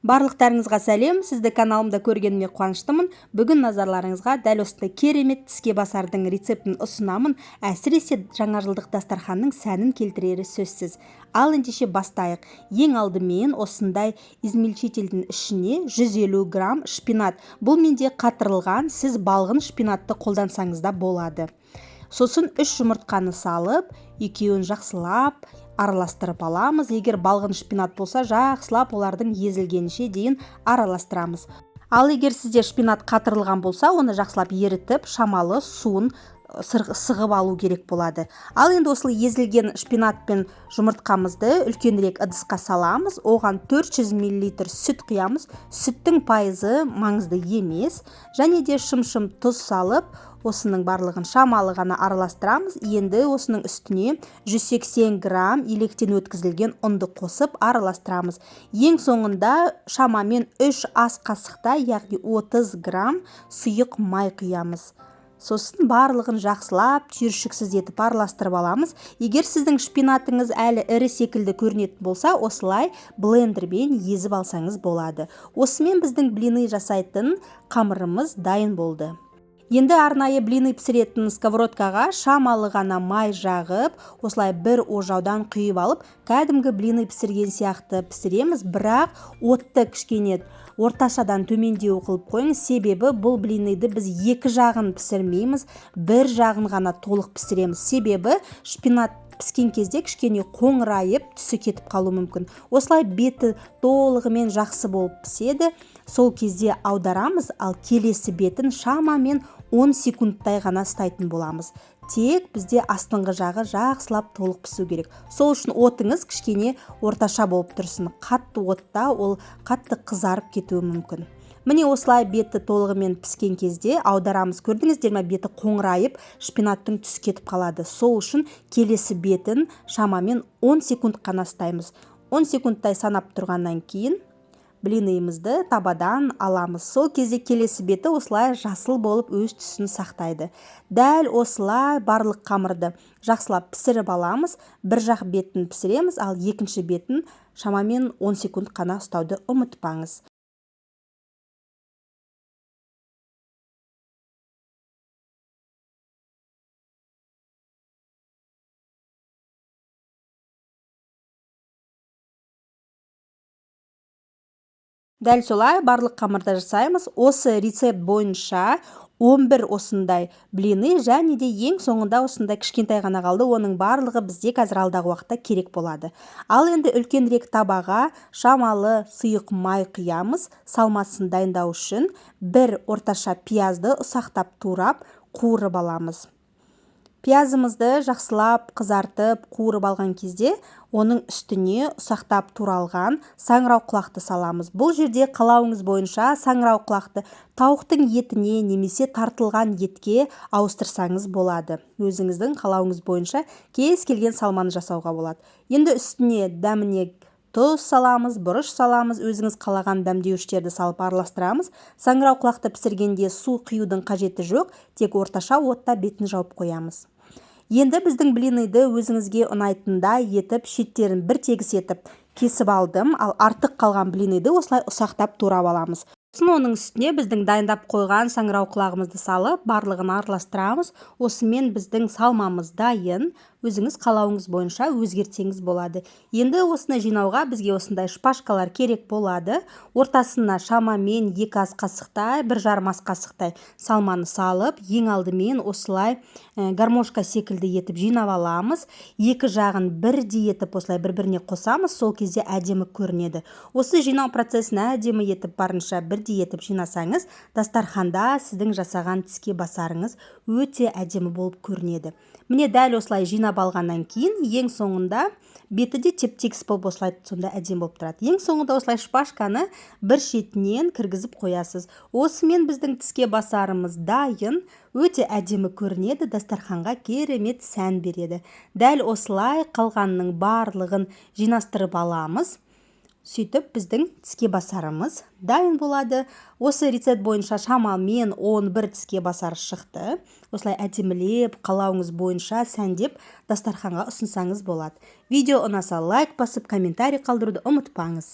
Барлықтарыңызға сәлем, сізді каналымда көргеніме қуаныштымын. Бүгін назарларыңызға дәл осындай керемет тіске басардың рецептін ұсынамын. Әсіресе жаңа жылдық дастарханның сәнін келтірері сөзсіз. Ал ендеше бастайық. Ең алдымен осындай измельчительдің ішіне 150 грамм шпинат. Бұл менде қатырылған, сіз балғын шпинатты қолдансаңыз да болады. Сосын 3 жұмыртқаны салып, екеуін жақсылап араластырып аламыз. Егер балғын шпинат болса, жақсылап олардың езілгенше дейін араластырамыз. Ал егер сізде шпинат қатырылған болса, оны жақсылап ерітіп, шамалы суын сығып алу керек болады. Ал енді осылай езілген шпинат пен жұмыртқамызды үлкенірек ыдысқа саламыз. Оған 400 мл сүт құямыз. Сүттің пайызы маңызды емес. Және де шым-шым тұз салып, осының барлығын шамалы ғана араластырамыз. Енді осының үстіне 180 грамм електен өткізілген ұнды қосып араластырамыз. Ең соңында шамамен 3 ас қасықтай, яғни 30 грамм сұйық май құямыз. Сосын барлығын жақсылап түйіршіксіз етіп араластырып аламыз. Егер сіздің шпинатыңыз әлі ірі секілді көрінетін болса, осылай блендермен езіп алсаңыз болады. Осымен біздің блины жасайтын қамырымыз дайын болды. Енді арнайы блины пісіретін сковородкаға шамалы ғана май жағып, осылай бір ожаудан құйып алып, кәдімгі блины пісірген сияқты пісіреміз, бірақ отты кішкене орташадан төмендеу қылып қойыңыз. Себебі бұл блиныды біз екі жағын пісірмейміз, бір жағын ғана толық пісіреміз. Себебі шпинат піскен кезде кішкене қоңырайып, түсі кетіп қалуы мүмкін. Осылай беті толығымен жақсы болып піседі. Сол кезде аударамыз, ал келесі бетін шамамен 10 секундтай ғана ұстайтын боламыз. Тек бізде астыңғы жағы жақсылап толық пісу керек. Сол үшін отыңыз кішкене орташа болып тұрсын. Қатты отта ол қатты қызарып кетуі мүмкін. Міне осылай беті толығымен піскен кезде аударамыз. Көрдіңіздер ме, беті қоңырайып, шпинаттың түсі кетіп қалады. Сол үшін келесі бетін шамамен 10 секунд қана ұстаймыз. 10 секундтай санап тұрғаннан кейін блинымызды табадан аламыз. Сол кезде келесі беті осылай жасыл болып өз түсін сақтайды. Дәл осылай барлық қамырды жақсылап пісіріп аламыз. Бір жақ бетін пісіреміз, ал екінші бетін шамамен 10 секунд қана ұстауды ұмытпаңыз. Дәл солай барлық қамырды жасаймыз. Осы рецепт бойынша 11 осындай блины, және де ең соңында осындай кішкентай ғана қалды. Оның барлығы бізде қазір алдағы уақытта керек болады. Ал енді үлкенірек табаға шамалы сұйық май құямыз. Салмасын дайындау үшін бір орташа пиязды ұсақтап турап қуырып аламыз. Пиязымызды жақсылап қызартып қуырып алған кезде оның үстіне ұсақтап туралған саңырау құлақты саламыз. Бұл жерде қалауыңыз бойынша саңырау құлақты тауықтың етіне немесе тартылған етке ауыстырсаңыз болады. Өзіңіздің қалауыңыз бойынша кез келген салманы жасауға болады. Енді үстіне дәміне тұз саламыз, бұрыш саламыз, өзіңіз қалаған дәмдеуіштерді салып араластырамыз. Саңырау құлақты пісіргенде су құюдың қажеті жоқ, тек орташа отта бетін жауып қоямыз. Енді біздің блиныды өзіңізге ұнайтындай етіп, шеттерін бір тегіс етіп кесіп алдым, ал артық қалған блиныды осылай ұсақтап турап аламыз. Оның үстіне біздің дайындап қойған саңырау құлағымызды салып, барлығын араластырамыз. Осымен біздің салмамыз дайын. Өзіңіз қалауыңыз бойынша өзгертсеңіз болады. Енді осыны жинауға бізге осындай шпажкалар керек болады. Ортасына шамамен 2 ас қасықтай, 1,5 ас қасықтай салманы салып, ең алдымен осылай гармошка секілді етіп жинап аламыз. Екі жағын бірдей етіп осылай бір-біріне қосамыз, сол кезде әдемі көрінеді. Осы жинау процесін әдемі етіп барынша бірдей етіп жинасаңыз, дастарханда сіздің жасаған тіске басарыңыз өте әдемі болып көрінеді. Міне дәл осылай жинап алғаннан кейін, ең соңында беті де теп-тегіс болып осылай сонда әдемі болып тұрады. Ең соңында осылай шпажканы бір шетінен кіргізіп қоясыз. Осымен біздің тіске басарымыз дайын, өте әдемі көрінеді, дастарханға керемет сән береді. Дәл осылай қалғанның барлығын жинастырып аламыз. Сөйтіп біздің тіске басарымыз дайын болады. Осы рецепт бойынша шамамен 11 тіске басар шықты. Осылай әдемілеп, қалауыңыз бойынша сәндеп дастарханға ұсынсаңыз болады. Видео ұнаса лайк басып, комментарий қалдыруды ұмытпаңыз.